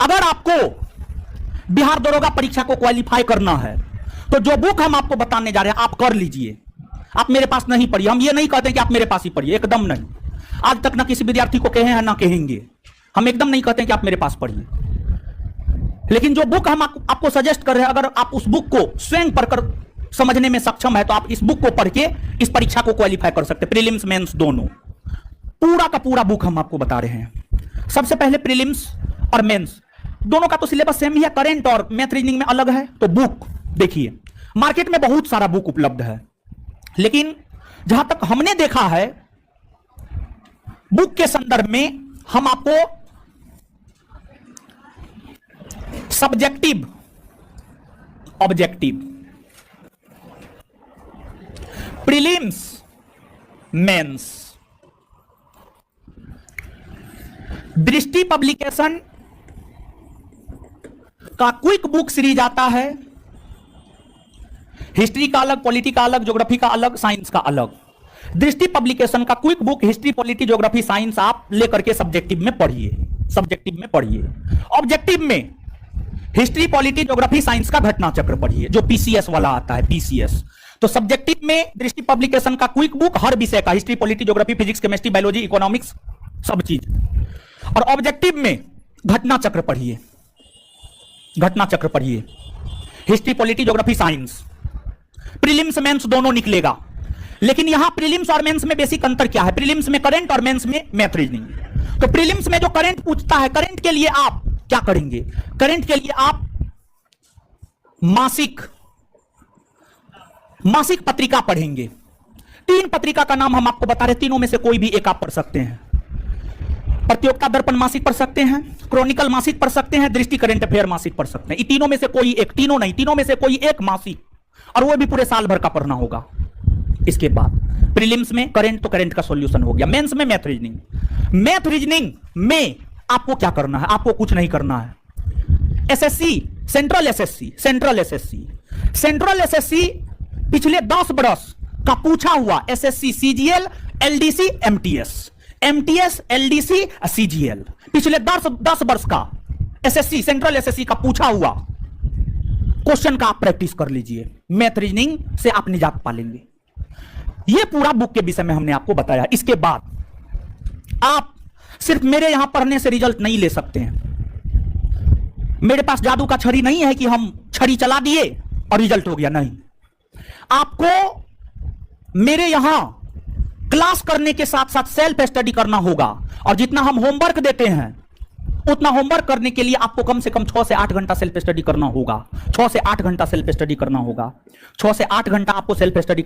अगर आपको बिहार दरोगा परीक्षा को क्वालिफाई करना है तो जो बुक हम आपको बताने जा रहे हैं आप कर लीजिए। आप मेरे पास नहीं पढ़िए, हम ये नहीं कहते कि आप मेरे पास ही पढ़िए, एकदम नहीं। आज तक ना किसी विद्यार्थी को कहे हैं ना कहेंगे, हम एकदम नहीं कहते कि आप मेरे पास पढ़िए। लेकिन जो बुक हम आपको सजेस्ट कर रहे हैं, अगर आप उस बुक को स्वयं पढ़कर समझने में सक्षम है तो आप इस बुक को पढ़ के इस परीक्षा को क्वालिफाई कर सकते हैं। प्रीलिम्स मेंस दोनों, पूरा का पूरा बुक हम आपको बता रहे हैं। सबसे पहले प्रीलिम्स और मेंस दोनों का तो सिलेबस सेम ही है, करंट और मैथ रीजनिंग में अलग है। तो बुक देखिए, मार्केट में बहुत सारा बुक उपलब्ध है, लेकिन जहां तक हमने देखा है बुक के संदर्भ में हम आपको सब्जेक्टिव, ऑब्जेक्टिव, प्रीलिम्स, मेंस, दृष्टि पब्लिकेशन का क्विक बुक सीरीज आता है। हिस्ट्री का अलग, पॉलिटी का अलग, ज्योग्राफी का अलग, साइंस का अलग। दृष्टि पब्लिकेशन का quick book history, polity, geography, science आप लेकर के सब्जेक्टिव में पढ़िए, सब्जेक्टिव में पढ़िए। ऑब्जेक्टिव में हिस्ट्री, पॉलिटी, ज्योग्राफी, साइंस का घटना चक्र पढ़िए, जो पीसीएस वाला आता है, पीसीएस। तो सब्जेक्टिव में दृष्टि पब्लिकेशन का क्विक बुक हर विषय का, history, polity, geography, physics, chemistry, biology, economics, सब चीज। और ऑब्जेक्टिव में घटना चक्र पढ़िए, घटना चक्र पढ़िए, history, polity, geography, science. Prelims mains दोनों निकलेगा, लेकिन यहां प्रीलिम्स और मेंस में बेसिक अंतर क्या है? प्रीलिम्स में करंट और मेंस में मैथ रीजनिंग। तो प्रीलिम्स में जो करंट पूछता है, करंट के लिए आप क्या करेंगे? करंट के लिए आप मासिक पत्रिका पढ़ेंगे। 3 पत्रिका का नाम हम आपको बता रहे, तीनों में से कोई भी एक आप पढ़ सकते हैं। प्रतियोगिता दर्पण मासिक पढ़ सकते हैं, क्रॉनिकल मासिक पढ़ सकते हैं, दृष्टि करंट अफेयर मासिक पढ़ सकते हैं। इन तीनों में से कोई एक, तीनों नहीं, तीनों में से कोई एक मासिक, और वो भी पूरे साल भर का पढ़ना होगा। इसके बाद प्रीलिम्स में करंट, तो करंट का सॉल्यूशन हो गया। मेंस में मैथ रीजनिंग, मैथ रीजनिंग में आपको क्या करना है? आपको कुछ नहीं करना है। SSC, central SSC, central SSC, central SSC पिछले 10 बरस का पूछा हुआ, SSC, CGL, LDC, MTS, MTS, LDC, CGL, पिछले 10 वर्ष का एसएससी, सेंट्रल एसएससी का पूछा हुआ क्वेश्चन का आप प्रैक्टिस कर लीजिए। मैथ रीजनिंग से आप निजात पा लेंगे। यह पूरा बुक के विषय में हमने आपको बताया। इसके बाद आप सिर्फ मेरे यहां पढ़ने से रिजल्ट नहीं ले सकते हैं। मेरे पास जादू का छड़ी नहीं है कि हम छड़ी चला दिए और रिजल्ट हो गया, नहीं। आपको मेरे यहां क्लास करने के साथ साथ सेल्फ स्टडी करना होगा, और जितना हम होमवर्क देते हैं उतना होमवर्क करने के लिए आपको कम से कम 6 से 8 घंटा सेल्फ स्टडी करना होगा। 6 से 8 घंटा सेल्फ स्टडी करना होगा। 6 से 8 घंटा आपको सेल्फ स्टडी